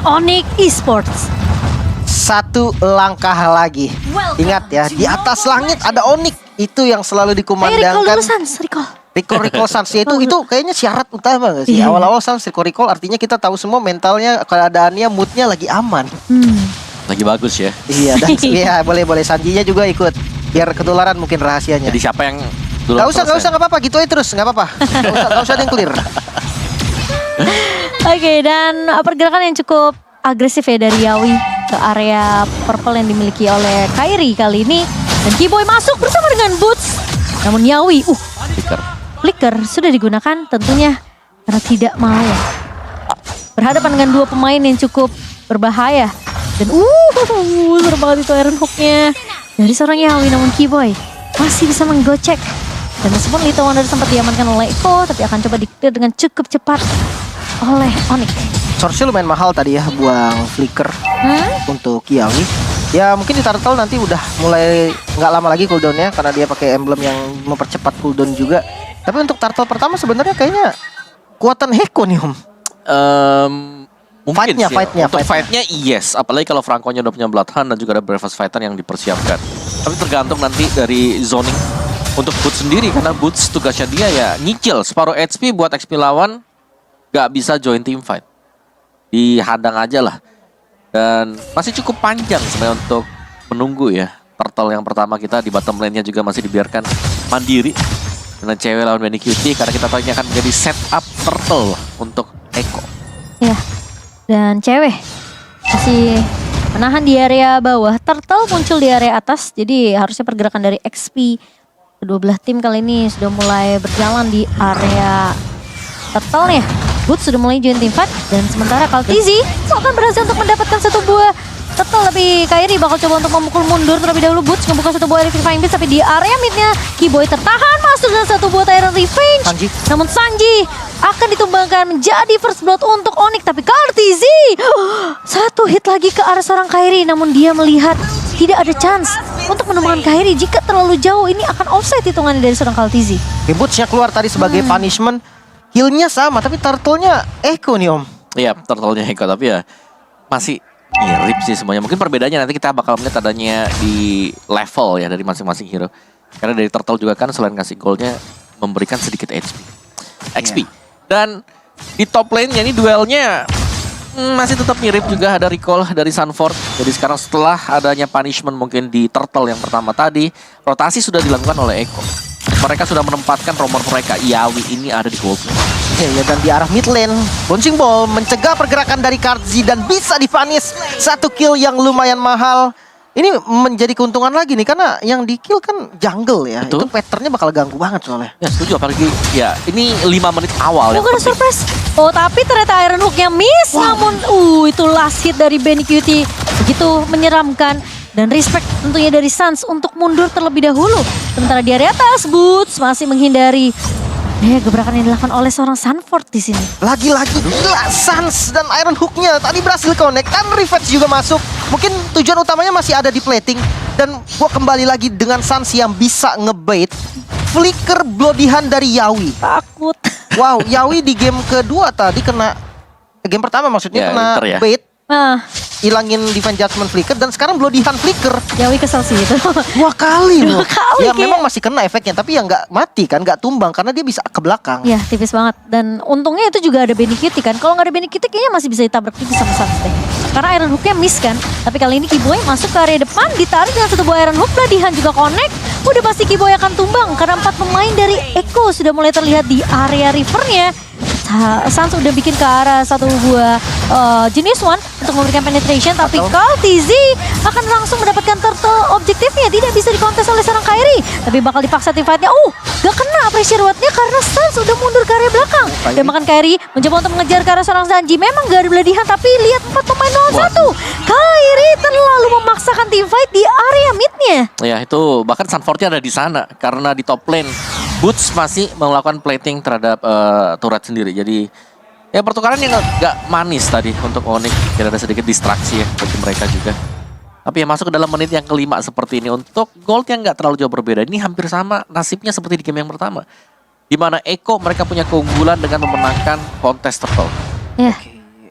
Onyx Esports. Satu langkah lagi. Ingat ya, di atas langit ada Onyx. Itu yang selalu Recall dikumandangkan. dulu Sans, recall. Recall Sans itu kayaknya syarat utama gak sih? Iya. Awal-awal Sans recall artinya kita tahu semua mentalnya, keadaannya, moodnya lagi aman. Lagi bagus ya. Iya, dan iya boleh Sanjinya juga ikut. Biar ketularan mungkin rahasianya. Jadi siapa yang dulu? Gak usah, gak apa-apa, gitu aja terus, gak apa-apa. Gak usah ada yang clear. Oke, dan pergerakan yang cukup agresif ya dari Yawi ke area purple yang dimiliki oleh Kairi kali ini. Dan Keyboy masuk bersama dengan Boots. Namun Yawi, flicker sudah digunakan tentunya karena tidak mau berhadapan dengan dua pemain yang cukup berbahaya. Dan serem banget itu Iron Hook-nya dari seorang Yawi, namun Keyboy masih bisa menggocek. Dan meskipun Little Wonder sempat diamankan oleh Eko, tapi akan coba di-clear dengan cukup cepat oleh Onyx. Source-nya lumayan mahal tadi ya, buang flicker untuk Yawi. Ya mungkin di Turtle nanti udah mulai nggak lama lagi cooldownnya karena dia pakai emblem yang mempercepat cooldown juga. Tapi untuk Turtle pertama sebenarnya kayaknya kuatan Heko nih Om. Mungkin Fightnya. Untuk fightnya yes, apalagi kalau Franco-nya udah punya Bloodhound dan juga ada Bravest Fighter yang dipersiapkan. Tapi tergantung nanti dari zoning untuk Boots sendiri, karena Boots tugasnya dia ya nyicil separuh HP buat XP lawan, gak bisa join team fight, dihadang aja lah. Dan masih cukup panjang sebenarnya untuk menunggu ya. Turtle yang pertama kita di bottom lane-nya juga masih dibiarkan mandiri dengan cewek lawan Benny Cutie, karena kita tahu ini akan menjadi setup Turtle untuk Eko. Ya, dan cewek masih menahan di area bawah. Turtle muncul di area atas, jadi harusnya pergerakan dari XP kedua belah tim kali ini sudah mulai berjalan di area Turtle-nya. Boots sudah mulai join team fight, dan sementara Kaltizi akan berhasil untuk mendapatkan satu buah Turtle, tapi Kairi bakal coba untuk memukul mundur terlebih dahulu. Boots membuka satu buah Electrifying Beast, tapi di area midnya Keyboy tertahan masuk dengan satu buah Tyrant Revenge. Namun Sanji akan ditumbangkan menjadi first blood untuk Onyx, tapi Kaltizi satu hit lagi ke arah seorang Kairi, namun dia melihat tidak ada chance untuk menemukan Kairi. Jika terlalu jauh ini akan offside hitungannya dari seorang Kaltizi. Boots-nya keluar tadi sebagai punishment. Heal-nya sama, tapi Turtle-nya Eko nih Om. Iya, Turtle-nya Eko, tapi ya masih mirip sih semuanya. Mungkin perbedaannya nanti kita bakal melihat adanya di level ya dari masing-masing hero. Karena dari Turtle juga kan selain ngasih gold-nya memberikan sedikit XP. Dan di top lane-nya ini duelnya masih tetap mirip juga, ada recall dari Sunford. Jadi sekarang setelah adanya punishment mungkin di Turtle yang pertama tadi, rotasi sudah dilakukan oleh Eko. Mereka sudah menempatkan romer mereka, Yawi ini ada di gold lane. Ya, dan di arah mid lane, Bouncing Ball mencegah pergerakan dari Kartzi dan bisa di-vanish. Satu kill yang lumayan mahal. Ini menjadi keuntungan lagi nih, karena yang di kill kan jungle ya. Betul. Itu patternnya bakal ganggu banget soalnya. Ya setuju, apalagi ya ini 5 menit awal yang Bukan penting. surprise. Oh, tapi ternyata Iron Hook-nya miss. Namun itu last hit dari Benny Cutie begitu menyeramkan. Dan respect tentunya dari Sans untuk mundur terlebih dahulu. Sementara di area atas, Boots masih menghindari gebrakan yang dilakukan oleh seorang Sunford di sini. Lagi-lagi gila, Sans dan Iron Hook-nya tadi berhasil connect dan Revenge juga masuk. Mungkin tujuan utamanya masih ada di plating. Dan gua kembali lagi dengan Sans yang bisa ngebait flicker Bloody Hand dari Yawi. Takut. Wow, Yawi di game kedua tadi kena, game pertama maksudnya Ya, kena Inter ya. bait, Nah, ilangin Divine Judgment flicker, dan sekarang Bloody Hand flicker. Yawi kesel sih itu. 2 kali loh. kali Ya kayak. memang masih kena efeknya, tapi ya nggak mati kan, nggak tumbang karena dia bisa ke belakang. Ya, tipis banget. Dan untungnya itu juga ada Benny Cutie kan. Kalau nggak ada Benny Cutie kayaknya masih bisa ditabrak tipis sama Sans deh. Karena Iron Hook-nya miss kan. Tapi kali ini Keyboy masuk ke area depan, ditarik dengan satu buah Iron Hook, Bladihan juga connect. Udah pasti Keyboy akan tumbang karena 4 pemain dari Eko sudah mulai terlihat di area rivernya. Sans udah bikin ke arah satu buah jenis one untuk memberikan penetration, tapi Kaltizi akan langsung mendapatkan turtle objektifnya. Tidak bisa dikontes oleh seorang Kairi, tapi bakal dipaksa tim fightnya. Gak kena pressure wardnya karena Sans udah mundur ke area belakang. Dan makan Kairi mencoba untuk mengejar ke arah seorang Sanji. Memang gak ada Bladihan, tapi lihat 4 pemain lawan 1. Kairi terlalu memaksakan tim fight di area midnya. Ya itu bahkan Sunford-nya ada di sana karena di top lane Boots masih melakukan plating terhadap turret sendiri. Jadi ya pertukaran yang gak manis tadi untuk Onyx. Kira ada sedikit distraksi ya bagi mereka juga. Tapi ya masuk ke dalam menit yang kelima seperti ini. Untuk gold yang gak terlalu jauh berbeda. Ini hampir sama nasibnya seperti di game yang pertama. Dimana Eko mereka punya keunggulan dengan memenangkan kontes turtle. Ya.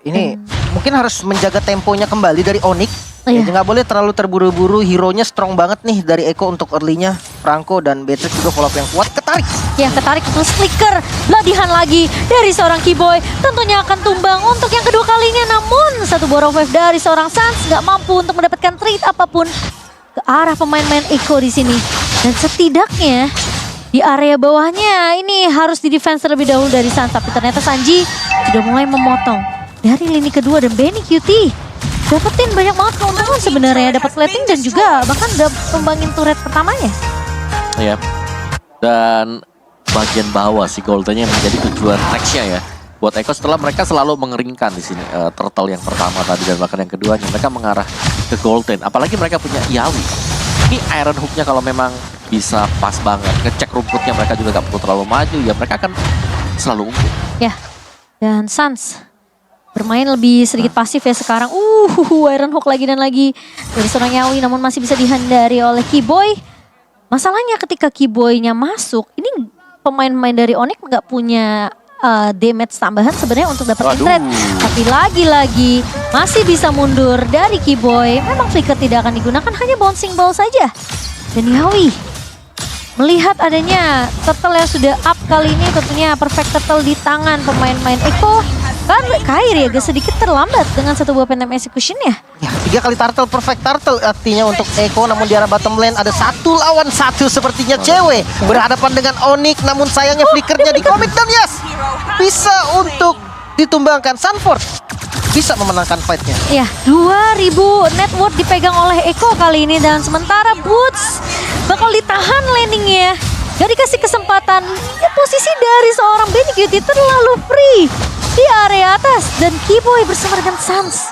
Ini mungkin harus menjaga temponya kembali dari Onyx. Iya. Ya, nggak boleh terlalu terburu-buru. Hero-nya strong banget nih dari Eko untuk early-nya. Franco dan Beatrix juga follow up yang kuat. Ketarik. Ya, ketarik itu Flicker. Latihan lagi dari seorang Keyboy. Tentunya akan tumbang untuk yang kedua kalinya. Namun satu Borrow Wave dari seorang Sans nggak mampu untuk mendapatkan trade apapun ke arah pemain-pemain Eko di sini. Dan setidaknya di area bawahnya ini harus di defense terlebih dahulu dari Sans. Tapi ternyata Sanji sudah mulai memotong dari lini kedua dan Benny QT dapetin banyak banget keuntungan sebenarnya, dapat plating dan juga bahkan udah tumbangin turret pertamanya. Iya. Dan bagian bawah si Goldennya menjadi tujuan nextnya ya. Buat Eko setelah mereka selalu mengeringkan di sini turtle yang pertama tadi dan bahkan yang keduanya mereka mengarah ke Golden. Apalagi mereka punya Yawi. Ini Iron Hook-nya kalau memang bisa pas banget, ngecek rumputnya mereka juga gak perlu terlalu maju ya mereka akan selalu unggul. Ya, dan Sans bermain lebih sedikit pasif ya sekarang. Iron Hook lagi dan lagi dari seorang Yawi namun masih bisa dihindari oleh Keyboy. Masalahnya ketika Keyboy-nya masuk, ini pemain-pemain dari Onyx nggak punya damage tambahan sebenarnya untuk dapetin trade. Tapi lagi-lagi masih bisa mundur dari Keyboy. Memang flicker tidak akan digunakan, hanya bouncing ball saja. Dan Yawi melihat adanya turtle yang sudah up kali ini, tentunya perfect turtle di tangan pemain-pemain Eko. Kan Kairi agak sedikit terlambat dengan satu buah Phantom Execution-nya. Ya, 3 kali turtle, perfect turtle artinya untuk Eko. Namun di arah bottom lane ada 1 lawan 1 sepertinya cewek. Berhadapan dengan Onyx, namun sayangnya flickernya di commit dan yes! Bisa untuk ditumbangkan. Sanford bisa memenangkan fight-nya. Ya, 2000 net worth dipegang oleh Eko kali ini. Dan sementara Boots bakal ditahan landingnya. Gak dikasih kesempatan. Ya, posisi dari seorang Benny QT terlalu free di area atas. Dan Keyboy bersama dengan Sans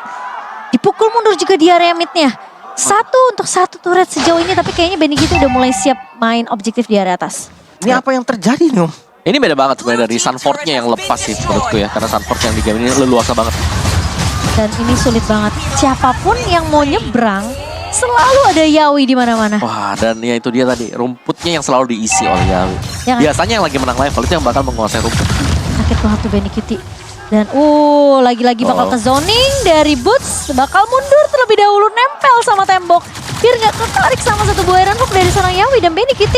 dipukul mundur juga di area midnya. 1 untuk 1 turret sejauh ini. Tapi kayaknya Benny QT udah mulai siap main objektif di area atas. Ini apa yang terjadi nih Om? Ini beda banget sebenarnya dari Sanford-nya yang lepas sih menurutku ya. Karena Sanford yang di game ini leluasa banget. Dan ini sulit banget. Siapapun yang mau nyebrang selalu ada Yawi di mana-mana. Wah, dan ya itu dia tadi rumputnya yang selalu diisi oleh Yawi. Ya kan? Biasanya yang lagi menang level itu yang bakal menguasai rumput. Sakit banget tuh Benny QT. Dan lagi-lagi bakal ke zoning dari Boots. Bakal mundur terlebih dahulu, nempel sama tembok. Biar nggak ketarik sama satu buah Iron Hook dari seorang Yawi dan Benny QT.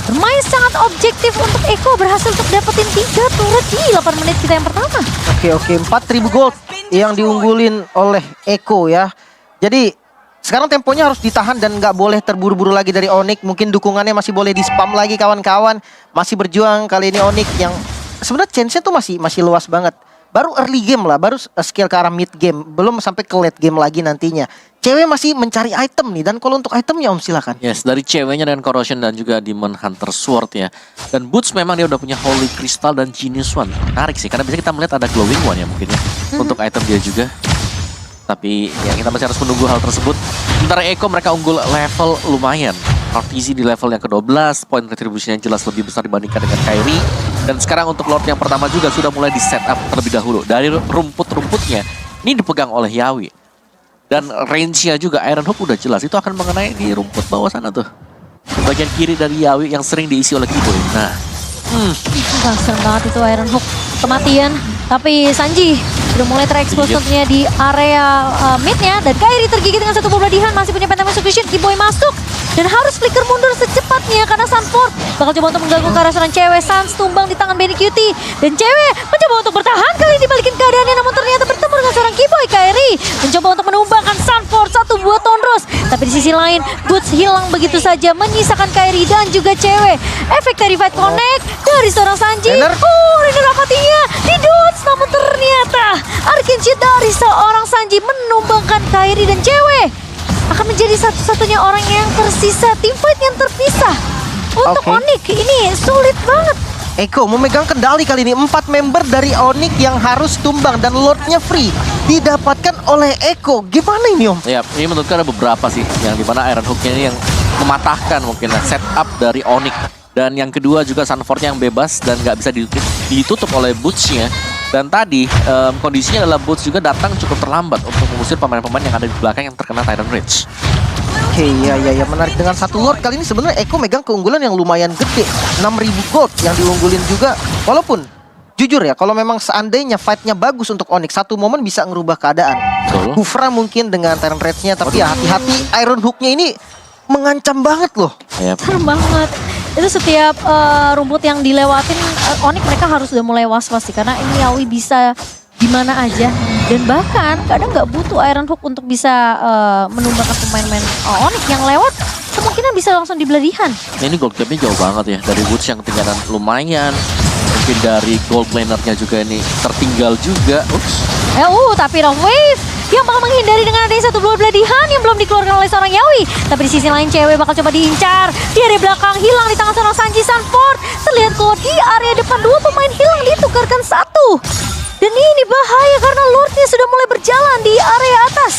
Bermain sangat objektif untuk Eko, berhasil untuk dapetin 3 turret di 8 menit kita yang pertama. Oke, 4.000 gold yang diunggulin oleh Eko ya. Jadi sekarang temponya harus ditahan dan nggak boleh terburu-buru lagi dari Onyx. Mungkin dukungannya masih boleh di spam lagi kawan-kawan. Masih berjuang kali ini Onyx yang sebenarnya chance-nya tuh masih luas banget. Baru early game lah, baru skill ke arah mid game, belum sampai ke late game lagi nantinya. Cewek masih mencari item nih, dan kalau untuk itemnya Om silakan. Yes, dari ceweknya dan Corrosion dan juga Demon Hunter Sword ya. Dan Boots memang dia udah punya Holy Crystal dan Genius One. Menarik sih, karena biasanya kita melihat ada Glowing One ya mungkin ya. Untuk item dia juga. Tapi ya kita masih harus menunggu hal tersebut. Sementara Eko mereka unggul level lumayan. RTZ di level yang ke-12, point retribution yang jelas lebih besar dibandingkan dengan Kairi. Dan sekarang untuk Lord yang pertama juga sudah mulai di setup terlebih dahulu. Dari rumput-rumputnya, ini dipegang oleh Yawi. Dan range-nya juga Iron Hook udah jelas, itu akan mengenai di rumput bawah sana tuh. Bagian kiri dari Yawi yang sering diisi oleh Keyboy. Nah, Serem banget itu Iron Hook, kematian. Tapi Sanji udah mulai terekspos tentunya di area midnya. Dan Kairi tergigit dengan satu buah beladihan, masih punya Phantom Execution. Keyboy masuk dan harus flicker mundur secepatnya karena Sanford bakal coba untuk mengganggu ke arah seorang cewek. Sans tumbang di tangan Benny QT dan cewek mencoba untuk bertahan kali ini balikin keadaannya, namun ternyata bertemu dengan seorang Keyboy. Kairi mencoba untuk menumbangkan Sanford, satu buah Tondros. Tapi di sisi lain Boots hilang begitu saja, menyisakan Kairi dan juga cewek. Efek Kairi Fight Connect dari seorang Sanji. Ini rapatinya di Dodge, namun ternyata Arcane Shield dari seorang Sanji menumbangkan Kairi dan cewek akan menjadi satu-satunya orang yang tersisa. Team fight yang terpisah untuk Onyx ini sulit banget. Eko memegang kendali kali ini. 4 member dari Onyx yang harus tumbang dan Lordnya free didapatkan oleh Eko. Gimana ini Om? ya ini menurutku ada beberapa sih yang dimana Iron Hook-nya ini yang mematahkan mungkin setup dari Onyx. Dan yang kedua juga Sanford-nya yang bebas dan nggak bisa ditutup oleh Boots-nya. Dan tadi kondisinya adalah Boots juga datang cukup terlambat untuk mengusir pemain-pemain yang ada di belakang yang terkena Tyrant Rage. Oke, ya menarik dengan satu Lord kali ini sebenarnya Eko megang keunggulan yang lumayan gede. 6.000 gold yang diunggulin juga. Walaupun jujur ya, kalau memang seandainya fightnya bagus untuk Onyx, satu momen bisa ngerubah keadaan. Betul. Kufra mungkin dengan Tyrant Rage-nya, tapi ya hati-hati Iron Hook-nya ini mengancam banget loh. Ya, Serem banget. Itu setiap rumput yang dilewatin Onyx mereka harus udah mulai was-was sih. Karena ini Yawi bisa di mana aja. Dan bahkan kadang nggak butuh Iron Hook untuk bisa menumbangkan pemain-pemain Onyx yang lewat. Kemungkinan bisa langsung dibeladihan. ini gold gap-nya jauh banget ya. Dari Woods yang ketinggalan lumayan. Mungkin dari gold laner-nya juga ini tertinggal juga. Ups. Tapi Rough Wave yang bakal menghindari dengan adanya satu buah beladihan yang belum dikeluarkan oleh seorang Yawi. Tapi di sisi lain cewek bakal coba diincar. Di area belakang hilang di tangan seorang Sanji Sanford. Terlihat kalau di area depan dua pemain hilang ditukarkan satu. Dan ini bahaya karena Lordnya sudah mulai berjalan di area atas.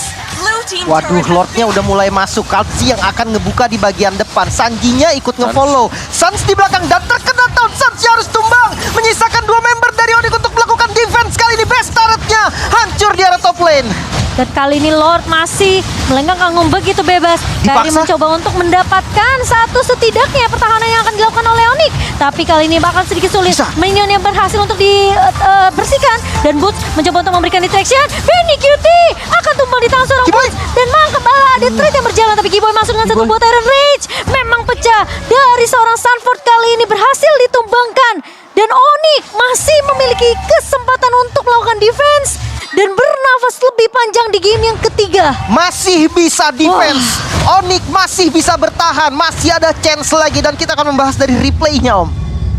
Waduh, Lordnya udah mulai masuk. Kalsi yang akan ngebuka di bagian depan. Sanjinya ikut ngefollow. Sans di belakang dan terkena down. Sans harus tumbang. Menyisakan dua member dari Onyx untuk melakukan defense. Kali ini best turretnya hancur di area top lane. Dan kali ini Lord masih melenggang kangkung begitu bebas. Kali Dipaksa. mencoba untuk mendapatkan satu setidaknya pertahanan yang akan dilakukan oleh Onyx. Tapi kali ini bakal sedikit sulit. Bisa. Minion yang berhasil untuk dibersihkan. Dan Boots mencoba untuk memberikan detection. Benny Cutie akan tumbang di tangan seorang Kiboy. Boots. Dan mangkap ada trade yang berjalan. Tapi Kiboy masuk dengan satu Kiboy. buah Tyrant Rage. Memang pecah dari seorang Sanford kali ini berhasil ditumbangkan. Dan Onyx masih memiliki kesempatan untuk melakukan defense. Dan bernafas lebih panjang di game yang ketiga. Masih bisa defense. Onyx masih bisa bertahan. Masih ada chance lagi. Dan kita akan membahas dari replaynya, Om.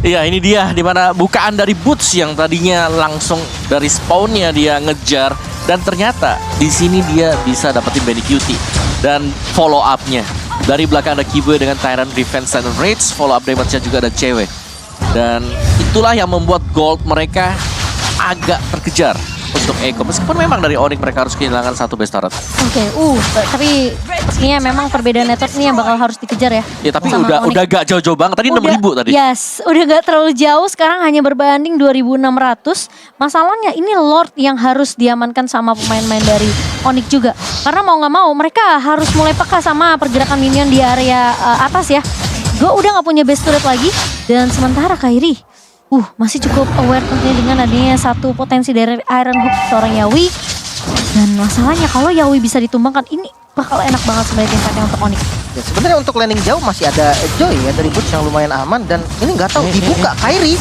Iya, ini dia dimana bukaan dari Boots yang tadinya langsung dari spawnnya dia ngejar, dan ternyata di sini dia bisa dapetin Benny Cutie dan follow up-nya. Dari belakang ada Kiboy dengan Tyrant Defense dan Rage, follow up damage-nya juga ada cewek. Dan itulah yang membuat gold mereka agak terkejar untuk Eko. Meskipun memang dari Onyx mereka harus kehilangan satu best turret. Oke, tapi sepertinya memang perbedaan network ini yang bakal harus dikejar ya. Ya tapi sama Onyx. udah gak jauh-jauh banget. Tadi 6.000 tadi. Yes, udah gak terlalu jauh. Sekarang hanya berbanding 2.600. Masalahnya ini Lord yang harus diamankan sama pemain-pemain dari Onyx juga. Karena mau gak mau mereka harus mulai peka sama pergerakan minion di area atas ya. Gue udah gak punya base turret lagi. Dan sementara Kairi masih cukup aware tentunya dengan adanya satu potensi dari Iron Hook seorang Yawi. Dan masalahnya kalau Yawi bisa ditumbangkan, ini bakal enak banget sebenarnya tingkatnya untuk Onyx. Ya, sebenarnya untuk landing jauh masih ada Joy ya dari Boots yang lumayan aman. Dan ini nggak tahu dibuka Kairi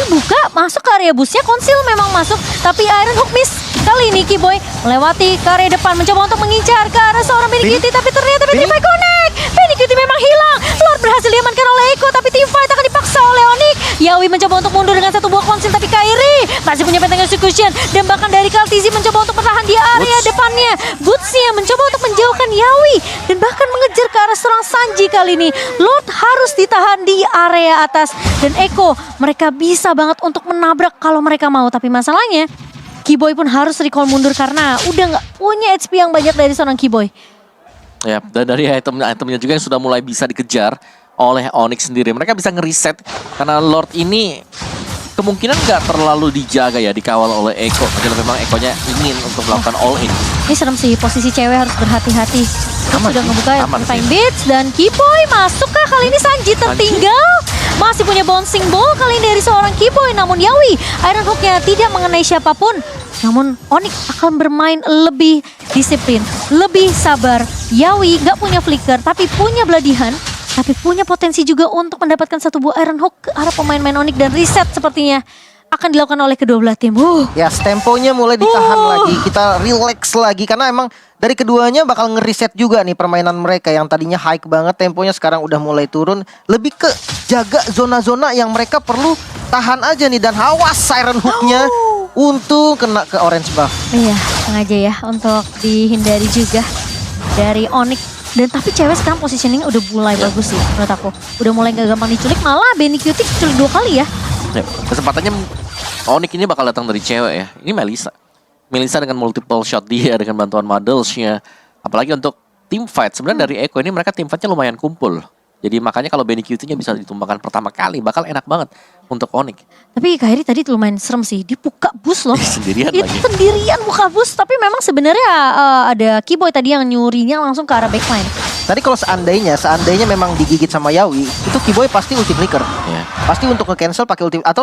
buka, masuk ke area busnya, Konsil memang masuk. Tapi Iron Hook miss. Kali ini Kiboy melewati ke area depan, mencoba untuk mengincar ke arah seorang Benny Cutie. Tapi ternyata Petrify connect. Benny Cutie memang hilang. Lord berhasil diamankan oleh Eko, tapi team fight akan dipaksa oleh Onyx. Yawi mencoba untuk mundur dengan satu buah konsil, tapi Kairi masih punya benteng execution. Dan bahkan dari Kaltizi mencoba untuk bertahan di area depannya. Bootsnya mencoba untuk menjauhkan Yawi. Dan bahkan mengejar ke arah seorang Sanji kali ini. Lord harus ditahan di area atas. Dan Eko, mereka bisa banget untuk menabrak kalau mereka mau. Tapi masalahnya, Kiboy pun harus recall mundur karena udah nggak punya HP yang banyak dari seorang Kiboy. Ya, dan dari item-itemnya juga yang sudah mulai bisa dikejar oleh Onyx sendiri. Mereka bisa ngeriset karena Lord ini kemungkinan nggak terlalu dijaga ya, dikawal oleh Eko. Padahal memang Ekonya ingin untuk melakukan all in. Ini serem sih, posisi cewek harus berhati-hati. Sudah ngebuka aman Fine sih. Beats dan Kiboy masuk kah kali ini? Sanji tertinggal. Masih punya bouncing ball kali ini dari seorang Kiboy. Namun Yawi, Iron Hook-nya tidak mengenai siapapun. Namun Onyx akan bermain lebih disiplin, lebih sabar. Yawi nggak punya flicker tapi punya beladihan. Tapi punya potensi juga untuk mendapatkan satu buah Iron Hook ke arah pemain-pemain Onyx. Dan reset sepertinya akan dilakukan oleh kedua belah tim. Ya, temponya mulai ditahan lagi. Kita relax lagi karena emang dari keduanya bakal ngeriset juga nih permainan mereka yang tadinya high banget, temponya sekarang udah mulai turun. Lebih ke jaga zona-zona yang mereka perlu tahan aja nih. Dan awas Iron Hook-nya untung kena ke orange buff. Iya, sengaja ya untuk dihindari juga dari Onyx. Dan tapi cewek sekarang positioning udah mulai bagus sih menurut aku. Udah mulai gak gampang diculik, malah Benny Cutie culik 2 kali ya. Ya, kesempatannya Onyx ini bakal datang dari cewek ya. Ini Melissa. Melissa dengan multiple shot dia dengan bantuan Muddles-nya. Apalagi untuk team fight. Sebenarnya dari Eko ini mereka team fight-nya lumayan kumpul. Jadi makanya kalau Benny Cutie-nya bisa ditumbangkan pertama kali bakal enak banget untuk Onyx. Tapi Kairi tadi lumayan serem sih. Dia buka bus loh. Sendirian Itu lagi. sendirian buka bus. Tapi memang sebenarnya ada Kiboy tadi yang nyurinya langsung ke arah backline. Tadi kalau seandainya memang digigit sama Yawi, itu Kiboy pasti ulti flicker. Ya. Pasti untuk nge-cancel pakai ulti atau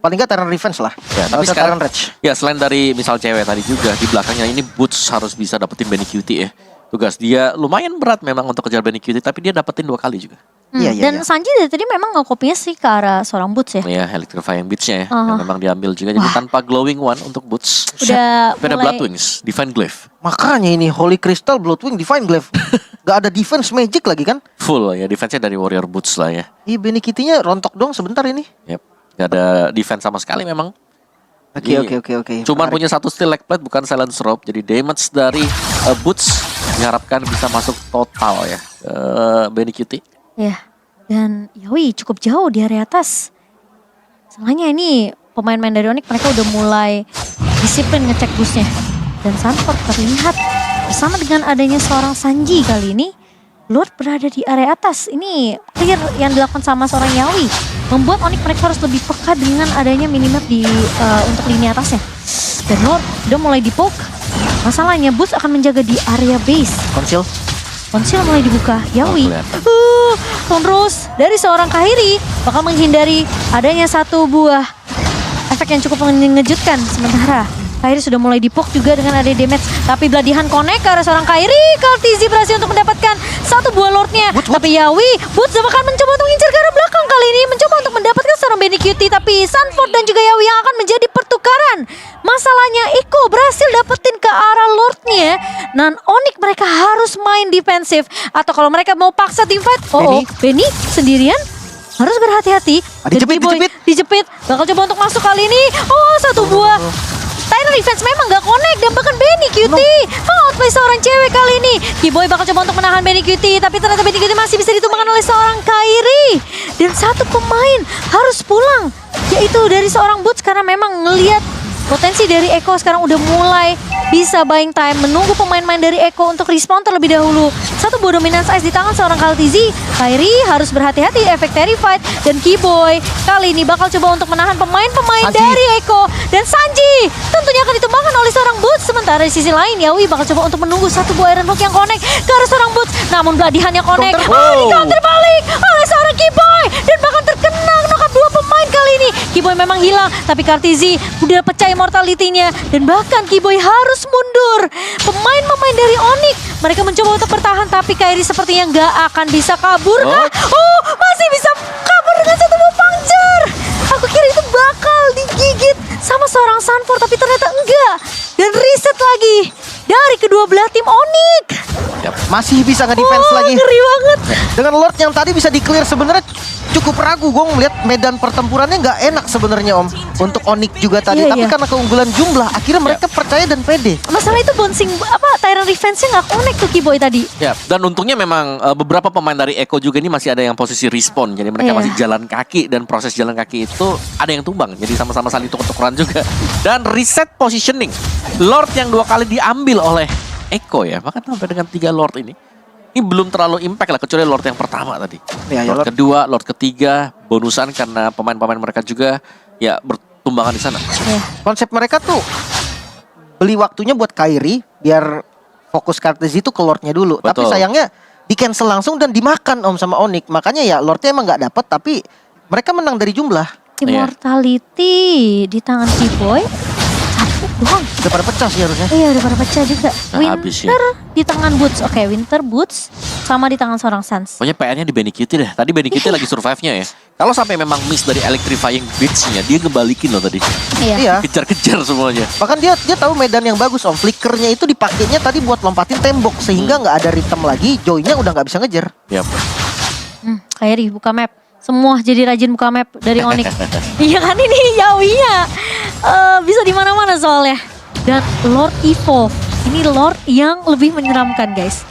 Paling nggak Tyrant Revenge lah. Ya, Nggak tapi usah sekarang Tyrant Rage. ya selain dari misal cewek tadi juga di belakangnya ini Boots harus bisa dapetin Benny Cutie ya. Tugas dia lumayan berat memang untuk kejar Benny Cutie, tapi dia dapetin 2 kali juga. Iya, iya, Dan iya. Sanji dari tadi memang nge-copy-nya sih ke arah seorang Boots ya. Ya, Electrifying Beats-nya ya, yang memang diambil juga. Jadi tanpa Glowing One untuk Boots. Udah Tapi ada mulai Blood Wings, Divine Glaive. Makanya ini Holy Crystal, Bloodwing, Divine Glaive. Gak ada defense magic lagi kan? Full ya, defense-nya dari Warrior Boots lah ya. Iya, Benny Kitty-nya rontok dong sebentar ini. Yep. Gak ada defense sama sekali memang. Oke, Jadi, oke. Cuman Menarik. punya 1 steel leg plate bukan silence rope. Jadi damage dari Boots diharapkan bisa masuk total ya. Benny Cutie. ya. Dan Yawi cukup jauh di area atas. Masalahnya ini pemain-pemain dari Onyx mereka udah mulai disiplin ngecek busnya. Dan Sanford terlihat bersama dengan adanya seorang Sanji kali ini. Lord berada di area atas. Ini clear yang dilakukan sama seorang Yawi. Membuat Onyx mereka harus lebih peka dengan adanya minimap di untuk lini atasnya. Dan Lord udah mulai dipoke. Masalahnya Boots akan menjaga di area base. Konsil. Konsil mulai dibuka. Yawi. kelihatan. Terus dari seorang Kairi bakal menghindari adanya satu buah efek yang cukup mengejutkan. Sementara Kairi sudah mulai dipok juga dengan ada damage. Tapi Bladihan connect ke arah seorang Kairi. Kartizi berhasil untuk mendapatkan satu buah lordnya. Tapi Yawi, Boots akan mencoba untuk mengincar ke arah belakang kali ini. Mencoba untuk mendapatkan seorang Benny Cutie. Tapi Sanford dan juga Yawi yang akan menjadi pertukaran. Masalahnya Iko berhasil dapetin ke arah lordnya. Dan Onyx mereka harus main defensif. Atau kalau mereka mau paksa team fight. Benny sendirian. Harus berhati-hati. Dijepit, Dan Keyboy dijepit. Bakal coba untuk masuk kali ini. Satu buah. Tyrant Revenge memang gak connect dan bahkan Benny Cutie outplay seorang cewek kali ini. Keyboy bakal coba untuk menahan Benny Cutie, tapi ternyata Benny Cutie masih bisa ditumbangkan oleh seorang Kairi. Dan satu pemain harus pulang, yaitu dari seorang Boots karena memang ngelihat potensi dari Eko sekarang udah mulai bisa buying time, menunggu pemain-pemain dari Eko untuk respawn terlebih dahulu. Satu buah dominance ice di tangan seorang Kartizi. Kairi harus berhati-hati efek Terrified. Dan Keyboy kali ini bakal coba untuk menahan pemain-pemain dari Eko. Dan Sanji tentunya akan ditumbangkan oleh seorang Boots. Sementara di sisi lain Yawi bakal coba untuk menunggu satu buah Iron Hook yang connect ke arah seorang Boots. Namun Bladihan yang connect di-counter balik oleh seorang Keyboy. Dan bahkan terkena knock-up dua pemain kali ini. Keyboy memang hilang, tapi Kartizi udah pecah immortality-nya. Dan bahkan Keyboy harus mundur. Pemain-pemain dari Onyx mereka mencoba untuk bertahan, tapi Kairi sepertinya nggak akan bisa kabur. Masih bisa kabur dengan satu buah puncture. Aku kira itu bakal digigit sama seorang Sanford, tapi ternyata enggak. Dan reset lagi dari kedua belah tim Onyx. Masih bisa nge-defense lagi. Ngeri banget. Dengan Lord yang tadi bisa di-clear sebenarnya cukup ragu. Gue ngeliat medan pertempurannya nggak enak sebenarnya Om. Untuk Onyx juga tadi. Iya, Tapi iya. karena keunggulan jumlah, akhirnya mereka percaya dan pede. Masalah itu bouncing Tyrant Revenge-nya nggak connect tuh Keyboy tadi. Ya, dan untungnya memang beberapa pemain dari Eko juga ini masih ada yang posisi respawn. Jadi mereka Iya. masih jalan kaki dan proses jalan kaki itu ada yang tumbang. Jadi sama-sama saling tuker-tukeran juga. Dan reset positioning. Lord yang 2 kali diambil oleh Eko ya. Bahkan sampai dengan 3 Lord ini. Ini belum terlalu impact lah kecuali Lord yang pertama tadi. Ya, Lord Lord. kedua, Lord ketiga, bonusan karena pemain-pemain mereka juga ya bertumbangan di sana. Iya. Konsep mereka tuh beli waktunya buat Kairi biar fokus Kartizi itu ke Lordnya dulu. Tapi Betul. sayangnya di cancel langsung dan dimakan Om sama Onyx. Makanya ya Lordnya emang nggak dapet, tapi mereka menang dari jumlah. Immortality di tangan Keyboy. Satu doang. Udah pada pecah sih harusnya. Iya udah pada pecah juga. Nah, habis ya. Winter di tangan Boots. Oke, Winter Boots sama di tangan seorang Sans. Pokoknya PR-nya di Benny Cutie deh. Tadi Benny Cutie lagi survive-nya ya. Kalau sampai memang miss dari Electrifying Beats-nya, dia ngebalikin loh tadi. Iya. Iya. Kejar-kejar semuanya. Bahkan dia tahu medan yang bagus Om. Flickernya itu dipakainya tadi buat lompatin tembok sehingga nggak ada rhythm lagi. Joy-nya udah nggak bisa ngejar. Yap. Kairi buka map. Semua jadi rajin buka map dari Onyx. Iya kan ini Yawinya bisa di mana-mana soalnya. Dan Lord Evolve. Ini Lord yang lebih menyeramkan guys.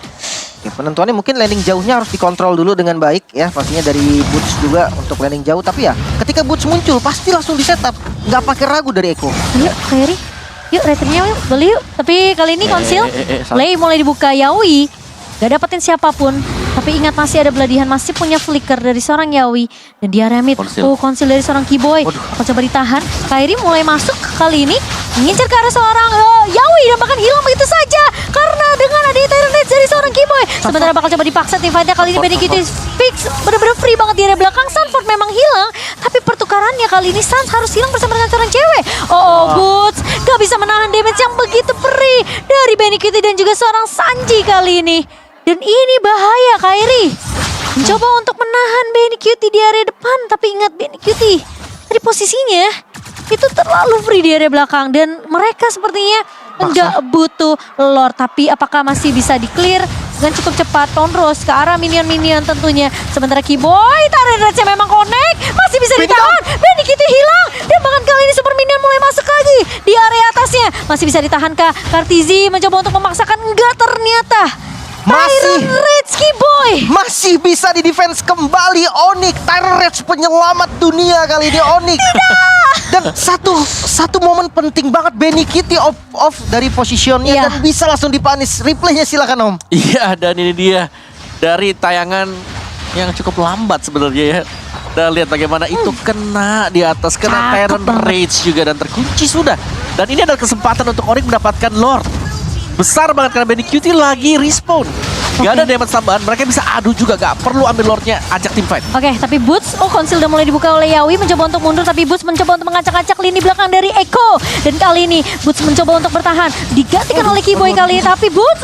Ya, penentuannya mungkin landing jauhnya harus dikontrol dulu dengan baik ya. Pastinya dari Boots juga untuk landing jauh. Tapi ya ketika Boots muncul pasti langsung di setup. Nggak pakai ragu dari Eko. Yuk Kairi. Yuk returnya yuk beli yuk. Tapi kali ini konsil. salah. Play mulai dibuka Yawi. Gak dapetin siapapun. Tapi ingat masih ada Beladihan. Masih punya flicker dari seorang Yawi. Dan dia remit. Konsil. Konsil dari seorang Keyboy. Akan coba ditahan. Kairi mulai masuk kali ini. Mengincar ke arah seorang Yawi. Dan bahkan hilang begitu saja. Karena dengan adanya Tyrant Rage dari seorang Keyboy. Sementara bakal coba dipaksa tim fight-nya kali ini. Benny Cutie fix. Bener-bener free banget di area belakang. Sanford memang hilang. Tapi pertukaran kejarannya. Kali ini Sans harus hilang bersama dengan seorang cewek. Boots gak bisa menahan damage yang begitu perih dari Benny Cutie dan juga seorang Sanji kali ini. Dan ini bahaya, Kairi. Mencoba untuk menahan Benny Cutie di area depan, tapi ingat Benny Cutie dari posisinya itu terlalu free di area belakang dan mereka sepertinya enggak butuh Lord. Tapi apakah masih bisa di-clear dengan cukup cepat? Tonros ke arah minion-minion tentunya. Sementara Keyboy, turret rage memang connect, masih bisa ditahan. Benny Cutie hilang dan bahkan kali ini super minion mulai masuk lagi di area atasnya. Masih bisa ditahan kah? Kartizi mencoba untuk memaksakan, enggak ternyata. Masih Tyrant Rage Keyboy masih bisa di defense kembali Onyx. Tyrant Rage penyelamat dunia kali ini Onyx. Dan satu momen penting banget, Benny Cutie off dari posisinya dan bisa langsung dipanis. Replaynya silakan Om. Iya, dan ini dia dari tayangan yang cukup lambat sebenarnya ya. Dan lihat bagaimana itu kena di atas, kena Tyrant Rage juga dan terkunci sudah. Dan ini adalah kesempatan untuk Onyx mendapatkan Lord. Besar banget karena Benny Cutie lagi respawn. Gak ada damage tambahan, mereka bisa adu juga, gak perlu ambil Lordnya, ajak tim fight. Oke, tapi Boots, conceal udah mulai dibuka oleh Yawi, mencoba untuk mundur, tapi Boots mencoba untuk mengacak-acak lini belakang dari Eko. Dan kali ini Boots mencoba untuk bertahan, digantikan oleh Keyboy kali ini, tapi Boots,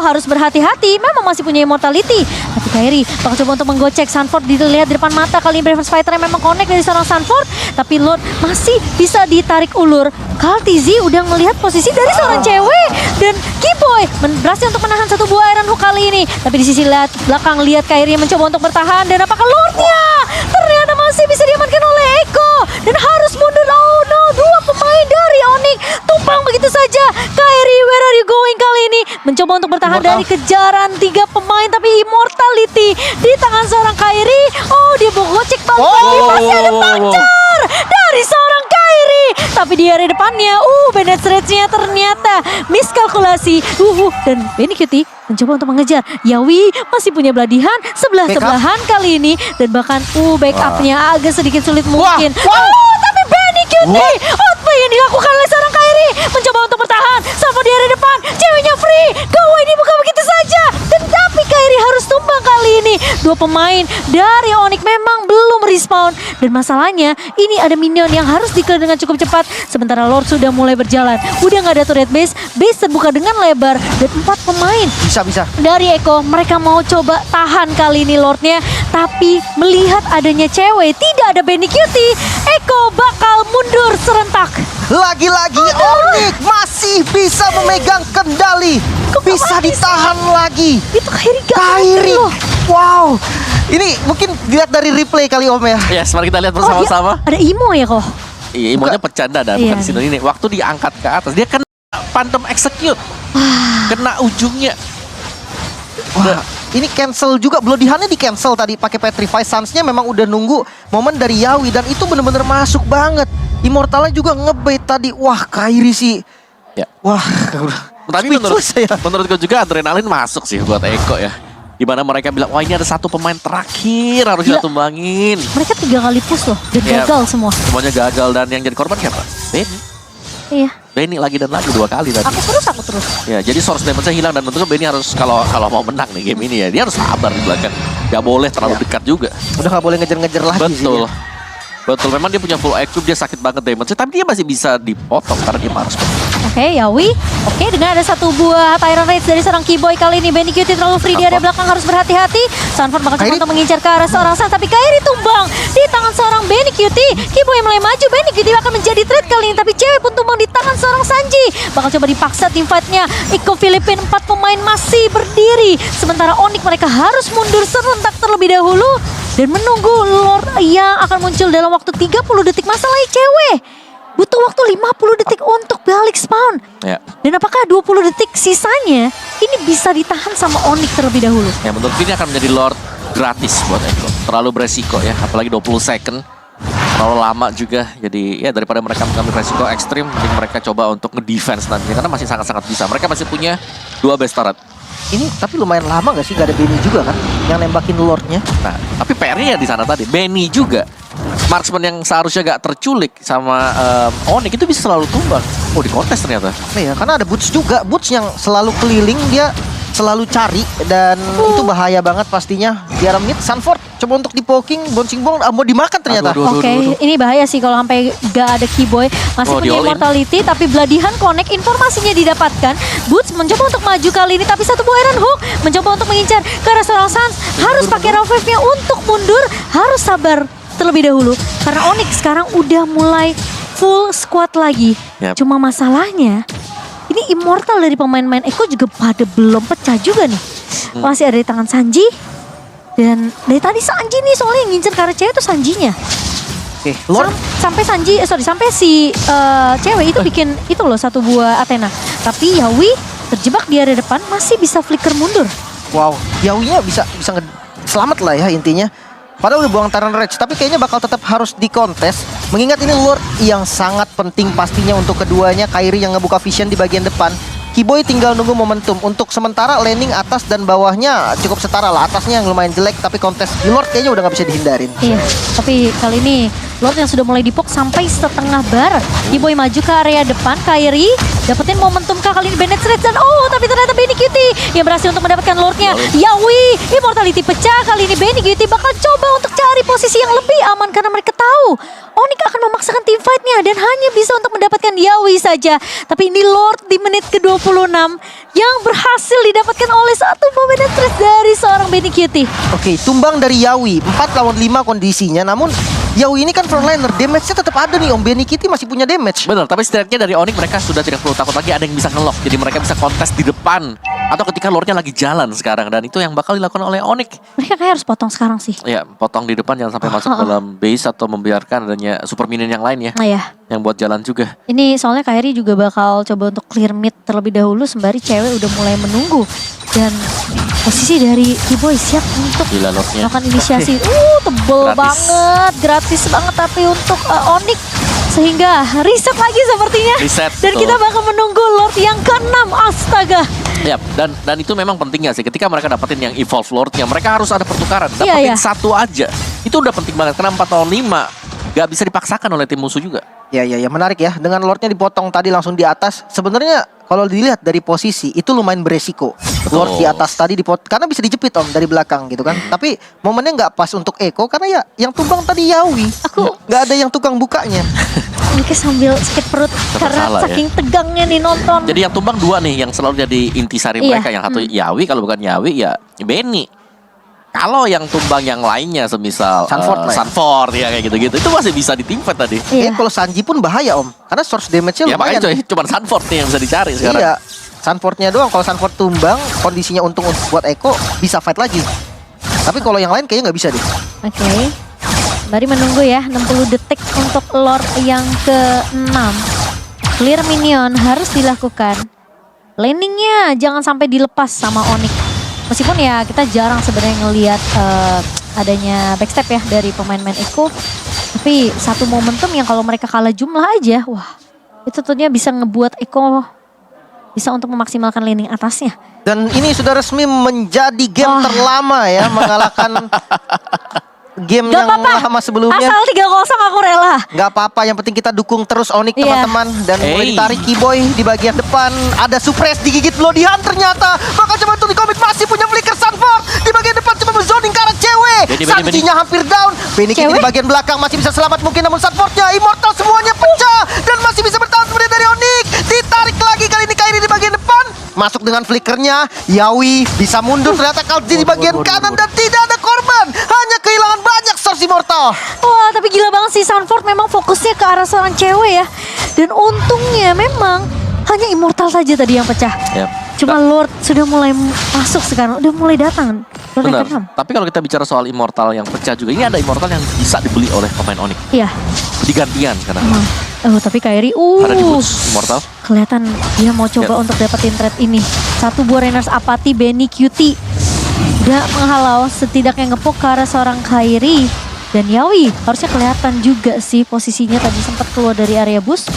harus berhati-hati, memang masih punya immortality. Tapi Kairi bakal coba untuk menggocek Sanford, dilihat di depan mata, kali ini Breakfast Fighter yang memang connect dari seorang Sanford, tapi Lord masih bisa ditarik ulur. Kartizi udah melihat posisi dari seorang cewek, dan Keyboy berhasil untuk menahan satu buah Iron Hook kali ini. Tapi di sisi belakang lihat Kairi mencoba untuk bertahan, dan apakah Lordnya ternyata masih bisa diamankan oleh Eko dan harus mundur. Oh no, dua pemain dari Onyx tumpang begitu saja. Kairi, where are you going kali ini? Mencoba untuk bertahan dari kejaran tiga pemain, tapi immortality di tangan seorang Kairi. Dia gocek balik lagi, masih ada Puncture dari seorang Kairi. Tapi di area depannya, Bennett Rage-nya ternyata miskalkulasi. Dan Benny Cutie mencoba untuk mengejar. Yawi masih punya beladihan sebelah-sebelahan kali ini. Dan bahkan backupnya agak sedikit sulit mungkin. Tapi Benny Cutie, outplay yang dilakukan oleh seorang Kairi. Mencoba untuk bertahan sampai di area depan. Ceweknya free. Gawai dibuka begitu saja. Dan tapi Kairi harus tumbang kali ini. Dua pemain dari Onyx memang belum respawn. Dan masalahnya ini ada minion yang harus di-clear dengan cukup cepat. Sementara Lord sudah mulai berjalan. Udah nggak ada turret base. Base terbuka dengan lebar. Dan 4 pemain Bisa. dari Eko, mereka mau coba tahan kali ini Lordnya. Tapi melihat adanya cewek, tidak ada Benny Cutie, Eko bakal mundur serentak. Lagi-lagi Onyx masih bisa memegang kendali. Bisa ditahan lagi. Itu Kairi Kairi. Wow. Ini mungkin dilihat dari replay kali Om ya. Yes, mari kita lihat bersama-sama. Ada Imo ya kok. Iya, imonya pecanda dan bukan di sini ini. Waktu diangkat ke atas, dia kena Phantom Execute. Kena ujungnya. Wah, ini cancel juga, bloodihannya di cancel tadi pakai Petrify. Suns-nya memang udah nunggu momen dari Yawi dan itu bener-bener masuk banget. Immortalnya juga ngebait tadi. Wah, Kairi sih. Ya. Wah, tapi menurutku juga adrenalin masuk sih buat Eko ya. Dimana mereka bilang, wah ini ada satu pemain terakhir harus kita tumbangin. Mereka 3 kali push loh dan gagal semua. Semuanya gagal dan yang jadi korban siapa? Benny. Iya. Benny lagi dan lagi 2 kali tadi. Aku terus. Ya, jadi source damage-nya hilang dan tentunya Benny harus kalau mau menang nih game ini ya, dia harus sabar di belakang. Gak boleh terlalu dekat juga. Udah gak boleh ngejar-ngejar lagi sih. Betul. Betul, memang dia punya full IQ, dia sakit banget damage-nya, tapi dia masih bisa dipotong karena dia harus. Oke, Yawi. Oke, dengan ada satu buah Tyrant Rage dari seorang Keyboy kali ini. Benny Cutie terlalu free di area belakang, harus berhati-hati. Sanford bakal coba untuk mengincar ke arah seorang Sans, tapi Kairi tumbang di tangan seorang Benny Cutie. Keyboy mulai maju, Benny Cutie akan menjadi threat kali ini, tapi cewek pun tumbang di tangan seorang Sanji. Bakal coba dipaksa tim fight-nya. Iko Filipin 4 pemain masih berdiri. Sementara Onyx mereka harus mundur serentak terlebih dahulu dan menunggu Lord yang akan muncul dalam waktu 30 detik. Masalahnya cewek butuh waktu 50 detik untuk balik spawn. Ya. Dan apakah 20 detik sisanya ini bisa ditahan sama Onyx terlebih dahulu? Ya, menurut ini akan menjadi Lord gratis buat Eko. Terlalu beresiko ya, apalagi 20 second. Terlalu lama juga. Jadi ya daripada mereka mengambil resiko ekstrim, mending mereka coba untuk nge-defense nanti. Karena masih sangat-sangat bisa. Mereka masih punya 2 base turret. Ini tapi lumayan lama gak sih gak ada Benny juga kan yang nembakin Lordnya. Nah, tapi PR-nya ya di sana tadi. Benny juga. Marksman yang seharusnya gak terculik sama Onyx itu bisa selalu tumbang. Oh, di kontes ternyata. Iya, karena ada Boots juga. Boots yang selalu keliling, dia selalu cari dan itu bahaya banget pastinya. Di arah mid, Sanford Coba untuk di poking, bouncing ball mau dimakan ternyata. Aduh, Oke, ini bahaya sih kalau sampai gak ada Keyboy. Masih Oh, punya di-all-in. immortality, tapi Bloodihan connect, informasinya didapatkan. Boots mencoba untuk maju kali ini, tapi satu buah Iron Hook mencoba untuk mengincar ke arah seorang Sans. Harus pakai revive-nya untuk mundur, harus sabar terlebih dahulu. Karena Onyx sekarang udah mulai full squad lagi. Yap. Cuma masalahnya, ini immortal dari pemain-pemain Eko juga pada belum pecah juga nih. Masih ada di tangan Sanji. Dan dari tadi Sanji nih soalnya yang ngincer karena cewek itu Sanjinya. Oke, Lord. Sampai Sanji, sampai si cewek itu bikin itu loh satu buah Athena. Tapi Yawi terjebak di area depan masih bisa flicker mundur. Wow, Yawi-nya bisa selamat lah ya intinya. Padahal udah buang Tyrant Rage, tapi kayaknya bakal tetap harus dikontes. Mengingat ini Lord yang sangat penting pastinya untuk keduanya. Kairi yang ngebuka vision di bagian depan. Keyboy tinggal nunggu momentum. Untuk sementara landing atas dan bawahnya cukup setara lah. Atasnya yang lumayan jelek, tapi kontes di Lord kayaknya udah gak bisa dihindarin. Iya, tapi kali ini Lord yang sudah mulai dipok sampai setengah bar. Keyboy maju ke area depan, Kairi dapetin momentum kali ini Bennett Rage dan tapi ternyata Benny Cutie yang berhasil untuk mendapatkan Lordnya. Yawi, immortality pecah. Kali ini Benny Cutie bakal coba untuk cari posisi yang lebih aman karena mereka tahu Onyx akan memaksakan team fight-nya dan hanya bisa untuk mendapatkan Yawi saja. Tapi ini Lord di menit ke-26 yang berhasil didapatkan oleh satu Bennett Rage dari seorang Benny Cutie. Oke, tumbang dari Yawi 4 lawan 5 kondisinya. Namun Yawi ini kan frontliner, damage-nya tetap ada nih Om. Benny Kitty masih punya damage. Benar, tapi setidaknya dari Onyx mereka sudah tidak perlu takut lagi ada yang bisa nge-lock. Jadi mereka bisa kontes di depan. Atau ketika Lordnya lagi jalan sekarang. Dan itu yang bakal dilakukan oleh Onyx. Mereka kayak harus potong sekarang sih. Ya, potong di depan jangan sampai masuk dalam base atau membiarkan adanya super minion yang lain ya. Nah ya, Yang buat jalan juga. ini soalnya Kairi juga bakal coba untuk clear mid terlebih dahulu sembari cewek udah mulai menunggu. Dan posisi dari Keyboy siap untuk Gila Lordnya. melakukan inisiasi. Tebel Gratis. banget, gratis banget tapi untuk Onyx. Sehingga reset lagi sepertinya. Reset, Dan betul. kita bakal menunggu Lord yang ke-6, astaga. Ya, dan itu memang pentingnya sih. Ketika mereka dapetin yang evolve Lordnya, mereka harus ada pertukaran. Iya, Dapetin iya. satu aja. Itu udah penting banget. Karena 4 lawan 5 gak bisa dipaksakan oleh tim musuh juga. Ya menarik ya. Dengan Lordnya dipotong tadi langsung di atas. Sebenarnya kalau dilihat dari posisi itu lumayan beresiko. Lord di atas tadi karena bisa dijepit Om dari belakang gitu kan. Tapi momennya nggak pas untuk Eko karena ya yang tumbang tadi Yawi. Nggak ada yang tukang bukanya. Ini kayak sambil sakit perut karena salah, saking tegangnya nih nonton. Jadi yang tumbang 2 nih yang selalu jadi intisari Iya. mereka. Yang satu Yawi, kalau bukan Yawi ya Benny. Kalau yang tumbang yang lainnya semisal Sanford lah ya. Sanford ya kayak gitu-gitu. Itu masih bisa ditimpa tadi. Iya. Kalau Sanji pun bahaya Om. Karena source damage-nya Ya lumayan. makanya coy, cuman Sanford nih yang bisa dicari sekarang. Iya. Sanfordnya doang. Kalau Sanford tumbang, kondisinya untung buat Eko bisa fight lagi. Tapi kalau yang lain kayaknya nggak bisa deh. Oke. Mari menunggu ya 60 detik untuk Lord yang ke-6. Clear minion harus dilakukan. Landingnya jangan sampai dilepas sama Onyx. Meskipun ya kita jarang sebenarnya ngelihat adanya backstep ya dari pemain-pemain Eko. Tapi satu momentum yang kalau mereka kalah jumlah aja, wah itu tentunya bisa ngebuat Eko bisa untuk memaksimalkan landing atasnya. Dan ini sudah resmi menjadi game terlama ya. Mengalahkan game Gak yang apa-apa, lama sebelumnya. asal 3-0 aku rela. Gak apa-apa, yang penting kita dukung terus Onyx Iya. teman-teman. Dan mulai Hey. ditarik Keyboy di bagian depan. Ada suppress digigit Bloodihan ternyata. Bakal coba untuk di komit masih punya flicker Sanford. Di bagian depan coba zoning ke arah cewek. Benny. Sanjinya hampir down. Benny Kitty Cewek? di bagian belakang masih bisa selamat mungkin. Namun Sanfordnya immortal semuanya pecah. Dan masih bisa bertahan kemudian dari Onyx. Ditarik lagi kali ini Kairi di bagian depan. Masuk dengan flickernya. Yawi bisa mundur ternyata Kalji di bagian kanan. Dan tidak ada korban. Hanya kehilangan banyak source immortal. Wah, tapi gila banget sih Sanford memang fokusnya ke arah seorang cewek ya. Dan untungnya memang hanya immortal saja tadi yang pecah. Yap. Cuma Lord sudah mulai masuk sekarang, udah mulai datang. Lord yang Benar. ke-6. Tapi kalau kita bicara soal immortal yang pecah juga, ini ada immortal yang bisa dibeli oleh pemain Onyx. Iya. Digantian sekarang. Emang. Tapi Kairi, Ada di boots immortal. kelihatan dia mau coba untuk dapetin trade ini. Satu buah Rainers Apathy, Benny Cutie. Udah menghalau setidaknya ngepok ke arah seorang Kairi. Dan Yawi harusnya kelihatan juga sih posisinya tadi sempat keluar dari area bus.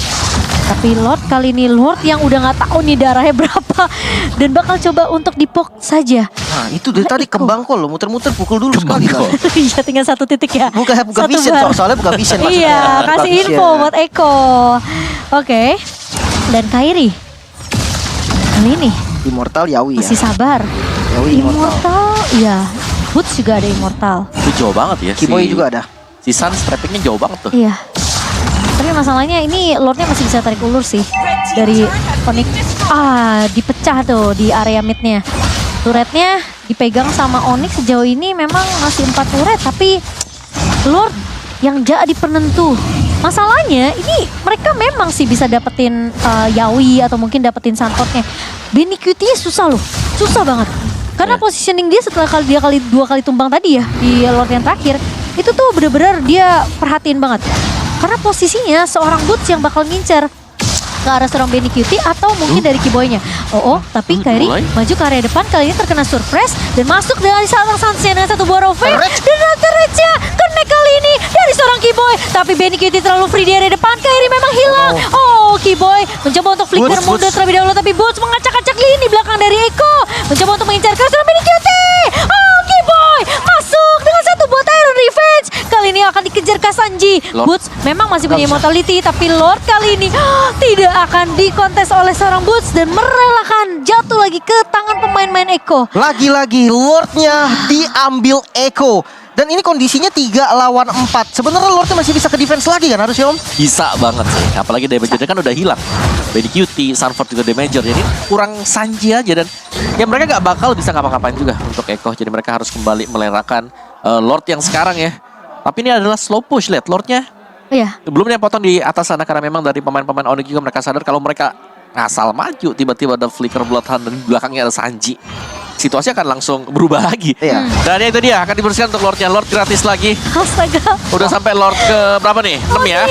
Tapi Lord kali ini Lord yang udah nggak tahu nih darahnya berapa. Dan bakal coba untuk dipok saja. Nah itu dari tadi Eko. kembang kol loh, muter-muter pukul dulu sekali Kembang lah. Iya tinggal satu titik ya. Bukan Satu vision, bar. soalnya bukan vision maksudnya. Iya, Bukan kasih vision. info buat Eko. Oke. Dan Kairi. Kali ini Immortal Yawi ya. masih sabar. Yawi immortal. Immortal, iya. Boots juga ada Immortal. Itu jauh banget ya. Kiboy juga ada. Si Suns trappingnya jauh banget tuh. Iya. Tapi masalahnya ini Lordnya masih bisa tarik ulur sih dari Onyx. Dipecah tuh di area midnya. Turretnya dipegang sama Onyx sejauh ini memang masih 4 turret, tapi Lord yang jadi penentu. Masalahnya ini mereka memang sih bisa dapetin Yaoi atau mungkin dapetin Santornya. Benny QT susah loh, susah banget. Karena positioning dia setelah dia dua kali tumbang tadi ya di Lord yang terakhir, itu tuh bener-bener dia perhatiin banget. Karena posisinya seorang Boots yang bakal ngincer ke arah seorang Benny QT atau mungkin dari Kiboy-nya. Tapi Kairi maju ke area depan, kali ini terkena surprise dan masuk dengan seorang Sansnya dengan satu buah Rovage. Dan Rage-nya connect kali ini dari seorang Kiboy. Tapi Benny QT terlalu free di area depan, Kairi memang hilang. Kiboy mencoba untuk flicker mundur terlebih dahulu, tapi Boots mengacak-acak lini belakang dari Eko. Mencoba untuk mengincar ke seorang Benny QT. Kiboy masuk dengan satu buah Tyrant Revenge. Kali ini akan dikejar Kasanji. Boots memang masih punya immortality, tapi Lord kali ini tidak akan dikontes oleh seorang Boots dan merelakan jatuh lagi ke tangan pemain-main Eko. Lagi-lagi Lordnya diambil Eko. Dan ini kondisinya 3 lawan 4. Sebenarnya Lordnya masih bisa ke defense lagi kan harusnya Om? Bisa banget sih. Apalagi damager-nya kan udah hilang. Benny QT, Sanford juga damager. Jadi kurang Sanji aja dan ya mereka gak bakal bisa ngapa-ngapain juga untuk Eko. Jadi mereka harus kembali melerakan Lord yang sekarang ya. Tapi ini adalah slow push, lihat Lordnya. Iya. Belum dia potong di atas sana karena memang dari pemain-pemain Onyx juga mereka sadar kalau mereka asal maju tiba-tiba ada flicker Bloodhound dan di belakangnya ada Sanji. Situasi akan langsung berubah lagi. Iya. Dan itu dia akan dibersihkan untuk Lordnya. Lord gratis lagi. Astaga. Udah sampai Lord ke berapa nih? 6 ya?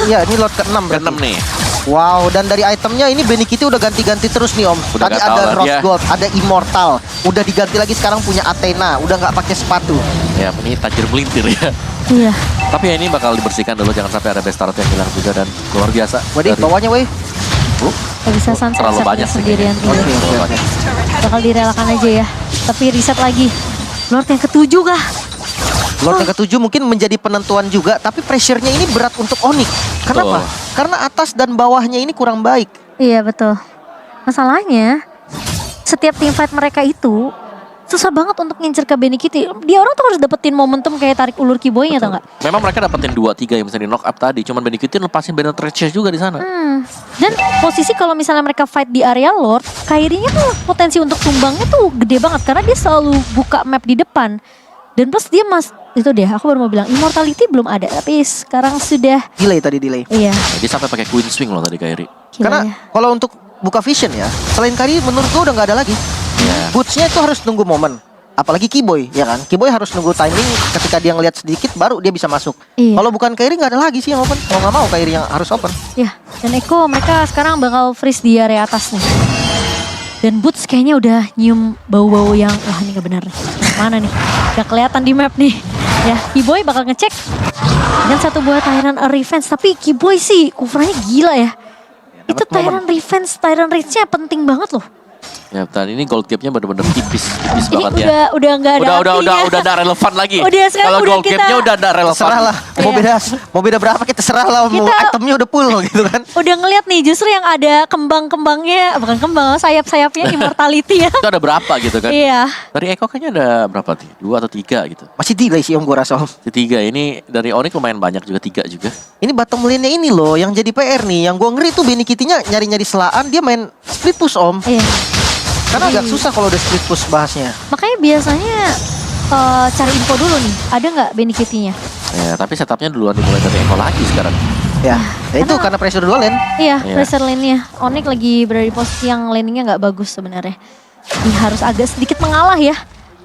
Iya, ini Lord ke-6 Ke 6 nih. Wow, dan dari itemnya ini Benny QT udah ganti-ganti terus nih Om. Udah Tadi nggak tahu ada lah Rose dia. Gold, ada Immortal. Udah diganti lagi sekarang punya Athena. Udah nggak pakai sepatu. Ya ini tajir melintir ya. Iya. Tapi ya ini bakal dibersihkan dulu. Jangan sampai ada best start yang hilang juga. Dan luar biasa. Waduh, Dari- bawahnya weh. Gak bisa Sansa terlalu banyak sih sendirian. kayaknya. Iya. Terlalu banyak. Bakal direlakan aja ya. Tapi reset lagi. Lord yang ke-7 kah? Lord yang ke-7 mungkin menjadi penentuan juga. Tapi pressure-nya ini berat untuk Onyx. Kenapa? Betul. Karena atas dan bawahnya ini kurang baik. Iya betul. Masalahnya setiap teamfight mereka itu susah banget untuk ngincer ke Benny QT. Dia orang tuh harus dapetin momentum kayak tarik ulur Kiboy-nya tau gak? Memang mereka dapetin 2-3 yang bisa di knock up tadi. Cuman Benny QT lepasin banner Treasure juga di sana. Dan posisi kalau misalnya mereka fight di area Lord, Kairi-nya tuh potensi untuk tumbangnya tuh gede banget karena dia selalu buka map di depan. Dan plus dia itu deh, aku baru mau bilang Immortality belum ada, tapi sekarang sudah. Delay tadi delay. Iya. Dia sampai pakai Queen Swing loh tadi Kairi. Gila Karena ya. kalau untuk buka vision ya, selain Kairi menurut gue udah nggak ada lagi. Iya. Boots-nya itu harus nunggu momen. Apalagi Kiboy, ya kan? Kiboy harus nunggu timing ketika dia ngelihat sedikit baru dia bisa masuk. Iya. Kalau bukan Kairi nggak ada lagi sih yang open. Mau nggak mau Kairi yang harus open. Ya, dan Eko mereka sekarang bakal freeze di area atas nih. Dan Boots kayaknya udah nyium bau-bau yang, wah ini gak benar nih. Mana nih? Gak kelihatan di map nih. Ya, Kiboy bakal ngecek. Dan satu buah Tyrant Revenge. Tapi Kiboy sih covernya gila ya. Itu Tyrant Revenge, Tyrant Rage-nya penting banget loh. Ya, dan ini gold gap-nya bener-bener tipis Ini banget ya. udah nggak ada artinya. Udah relevan lagi. Udah, sekarang Kalau udah gold gap-nya kita- udah relevan. Serah lah. Mau beda berapa kita serah lah. Mau Kita- itemnya udah full gitu kan. Udah ngeliat nih justru yang ada kembang-kembangnya, bukan kembang, sayap-sayapnya Immortality ya. Itu ada berapa gitu kan? Iya. Dari Eko kayaknya ada berapa nih? 2 atau 3 gitu. Masih delay sih Om gua rasa Om. Tiga ini dari Onyx lumayan banyak juga 3 juga. Ini bottom lane-nya ini loh yang jadi PR nih. Yang gua ngeri tuh Benny QT-nya nyari-nyari selaan, dia main split push Om. Iya. Karena agak susah kalau udah split push bahasnya. Makanya biasanya cari info dulu nih, ada nggak Benny QT-nya? Ya, tapi setupnya duluan dimulai dari Eko lagi sekarang. Ya, itu karena pressure dua lane. Iya, Iya. pressure lane-nya. Onyx lagi berada di posisi yang landingnya nggak bagus sebenarnya. Dia harus agak sedikit mengalah ya.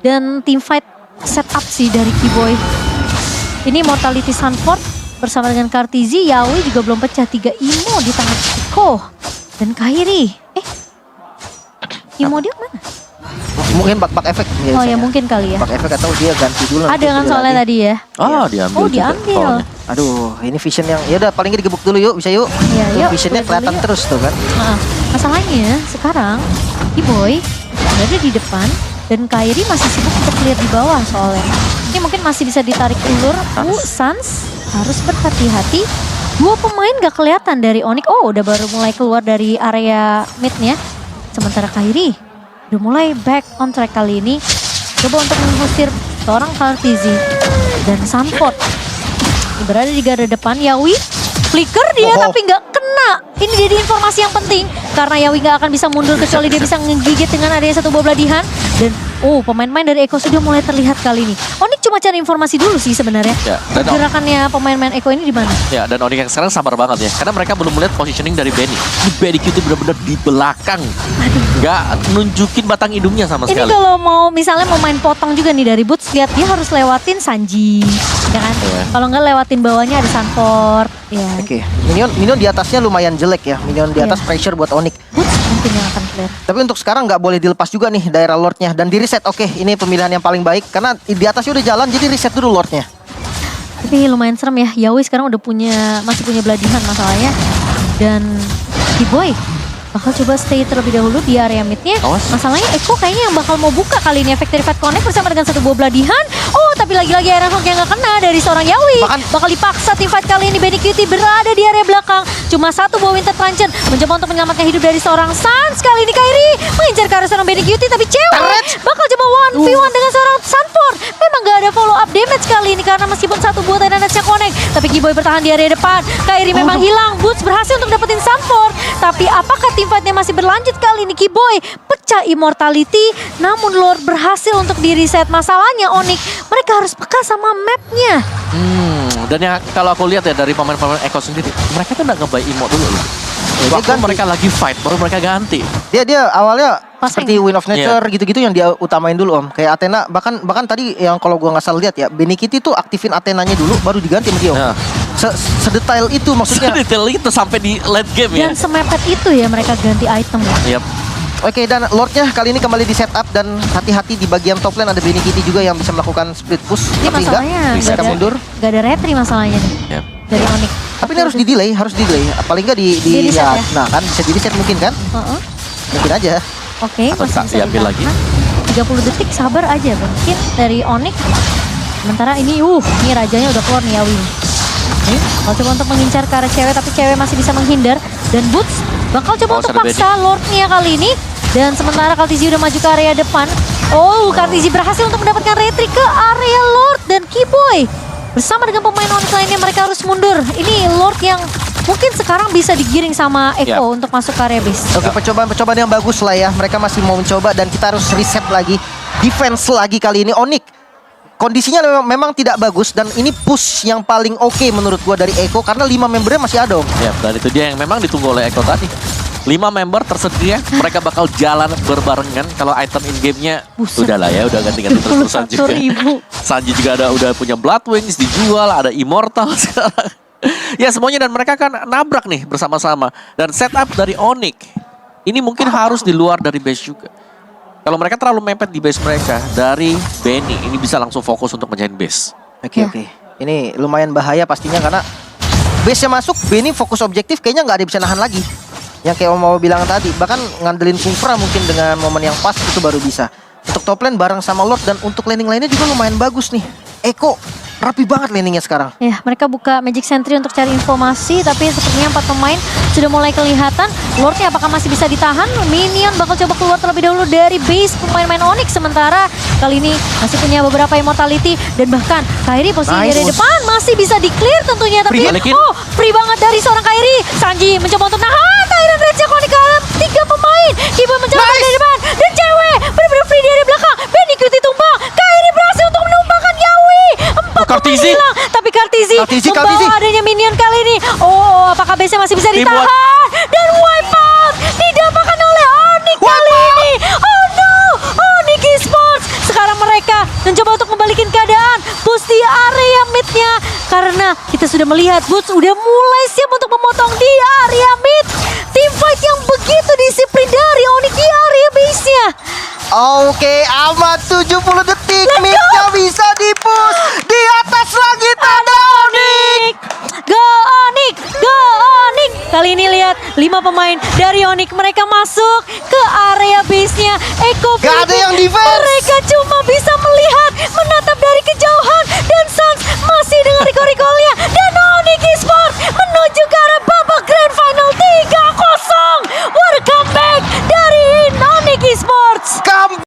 Dan team fight setup sih dari Kiboy. Ini Mortality Sanford bersama dengan Kartizi, Yaoi juga belum pecah. 3 Imo di tangan Eko. Dan Kairi. Imo dia mana? Mungkin bug efek. Oh ya mungkin kali ya. Bug efek atau dia ganti dulu. nanti Ada kan dia soalnya lagi. tadi ya. Oh, diambil. Oh juga diambil. powernya. Aduh, ini vision yang ya udah paling nggak digebuk dulu yuk, bisa yuk. Iya, Tuh, yuk, visionnya boleh kelihatan dulu yuk. terus tuh kan. Nah, masalahnya sekarang Kiboy berada di depan dan Kairi masih sibuk untuk lihat di bawah soalnya. Ini mungkin masih bisa ditarik ulur. Sans harus berhati-hati. 2 pemain gak kelihatan dari Onyx. Oh, udah baru mulai keluar dari area midnya. Sementara Kairi udah mulai back on track kali ini. Coba untuk mengusir seorang Kartizi dan Sunford berada di garda depan. Yawi flicker dia tapi nggak kena. Ini jadi informasi yang penting karena Yawi nggak akan bisa mundur kecuali dia bisa ngegigit dengan adanya satu buah beladihan. Dan pemain-main dari Eko sudah mulai terlihat kali ini. Onyx cuma cari informasi dulu sih sebenarnya. Ya, dan gerakannya pemain-main Eko ini di mana? Ya, dan Onyx yang sekarang sabar banget ya. Karena mereka belum melihat positioning dari Benny. Ini Benny itu benar-benar di belakang. Nggak nunjukin batang hidungnya sama Ini sekali. kalau mau misalnya mau main potong juga nih dari Boots, lihat dia harus lewatin Sanji, ya kan? Iya. Kalau nggak lewatin bawahnya ada Sunford, ya. Oke, minion di atasnya lumayan jelek ya. Minion di atas Iya. pressure buat Onyx. Boots mungkin yang akan clear. Tapi untuk sekarang nggak boleh dilepas juga nih daerah lordnya dan di reset. Oke, ini pemilihan yang paling baik karena di atasnya udah jalan, jadi reset dulu lordnya. Tapi lumayan serem ya. Yawi sekarang udah masih punya beladihan masalahnya. Dan Kiboy bakal coba stay terlebih dahulu di area midnya. Awas. Masalahnya Eko kayaknya yang bakal mau buka kali ini efek dari Fight Connect bersama dengan satu buah beladihan. Tapi lagi-lagi Iron Hawk yang gak kena dari seorang Yawi. Bakal dipaksa tim fight kali ini. Benny Cutie berada di area belakang. Cuma satu buah Winter Truncheon mencoba untuk menyelamatkan hidup dari seorang Sans. Kali ini Kairi mengincar ke arah seorang Benny Cutie, tapi cewek bakal coba 1v1 dengan seorang Sunford. Memang gak ada follow up damage kali ini karena meskipun satu buah Titanic Connect, tapi Kiboy bertahan di area depan. Kairi memang hilang. Boots berhasil untuk dapetin Sunford. Tapi apakah tim fightnya masih berlanjut kali ini? Kiboy pecah immortality, namun Lord berhasil untuk di reset. Masalahnya Onyx, mereka harus peka sama mapnya. Dan yang kalau aku lihat ya dari pemain-pemain Eko sendiri, mereka tuh nggak nge-buy emote dulu loh. Waktu mereka lagi fight, baru mereka ganti. Dia awalnya Pasang. seperti Wind of Nature gitu-gitu yang dia utamain dulu Om. Kayak Athena, bahkan tadi yang kalau gua nggak salah lihat ya, Benny Kitty tuh aktifin Athenanya dulu, baru diganti sama dia Om. Ya. Sedetail itu maksudnya. Detail itu sampai di late game ya. Dan semepet itu ya mereka ganti item ya. Yap. Oke, dan Lordnya kali ini kembali di setup dan hati-hati di bagian top lane ada Benny Kitty juga yang bisa melakukan split push. Ini Tapi masalahnya mereka mundur. gak ada retry masalahnya nih Yap. dari Onyx. Tapi ini harus di delay. Paling nggak di Di reset ya? Nah kan bisa di reset mungkin kan? Mungkin aja. Oke, Atau masih bisa diambil lagi. ditahan. 30 detik sabar aja mungkin dari Onyx. Sementara ini rajanya udah keluar nih Yawi. Bakal coba untuk mengincar ke arah cewek, tapi cewek masih bisa menghindar. Dan Boots bakal coba untuk ada paksa Lordnya kali ini. Dan sementara Kartizi udah maju ke area depan. Kartizi berhasil untuk mendapatkan retry ke area Lord. Dan Kiboy bersama dengan pemain Onyx lainnya mereka harus mundur. Ini Lord yang mungkin sekarang bisa digiring sama Eko untuk masuk ke area base. Oke, percobaan yang bagus lah ya. Mereka masih mau mencoba dan kita harus reset lagi. Defense lagi kali ini Onyx. Kondisinya memang tidak bagus dan ini push yang paling oke menurut gua dari Eko karena 5 membernya masih ada Om. Ya, dan itu dia yang memang ditunggu oleh Eko tadi. 5 member tersedia, mereka bakal jalan berbarengan. Kalau item in game-nya udah lah ya, udah ganti-ganti terus-terusan juga. 21.000. Sanji juga udah punya Blood Wings dijual, ada Immortal sekarang. Ya semuanya, dan mereka kan nabrak nih bersama-sama. Dan setup dari Onyx ini mungkin harus di luar dari base juga. Kalau mereka terlalu mepet di base mereka dari Benny, ini bisa langsung fokus untuk menjahin base. Oke. Ini lumayan bahaya pastinya karena base-nya masuk, Benny fokus objektif kayaknya nggak ada yang bisa nahan lagi. Yang kayak Om mau bilang tadi, bahkan ngandelin Kufra mungkin dengan momen yang pas itu baru bisa. Untuk top lane bareng sama Lord dan untuk laning lainnya juga lumayan bagus nih. Eko rapi banget laningnya sekarang. Ya, mereka buka Magic Sentry untuk cari informasi, tapi sepertinya 4 pemain sudah mulai kelihatan. Lordnya apakah masih bisa ditahan? Minion bakal coba keluar terlebih dahulu dari base pemain-pemain Onyx. Sementara kali ini masih punya beberapa immortality. Dan bahkan Kairi posisi dari depan masih bisa di-clear tentunya. Tapi free banget dari seorang Kairi. Sanji mencoba untuk nahan Tyrant Red Iconic ke arah 3 pemain. Kiboy mencoba dari depan. Dan cewek benar-benar free dari belakang. Benny Cutie tumbang. Kairi berhasil untuk menumbangkan Yawi. 4 pemain hilang. Tapi Kartizi membawa adanya minion kali ini. Apakah base-nya masih bisa ditahan? Dan wipe out didapatkan oleh Onyx kali ini. Onyx Esports. Sekarang mereka mencoba untuk membalikin keadaan. Push di area mid-nya. Karena kita sudah melihat Boots udah mulai siap untuk memotong di area mid. Team fight yang begitu disiplin dari Onyx di area base-nya. Oke, amat 70 detik. Mid-nya bisa di-push. Di atas langit ada Onyx. Go Onyx, go Onyx. Kali ini lihat 5 pemain dari Onyx, mereka masuk ke area base-nya. Eko Gak ada yang defense. Mereka cuma bisa melihat, menatap dari kejauhan.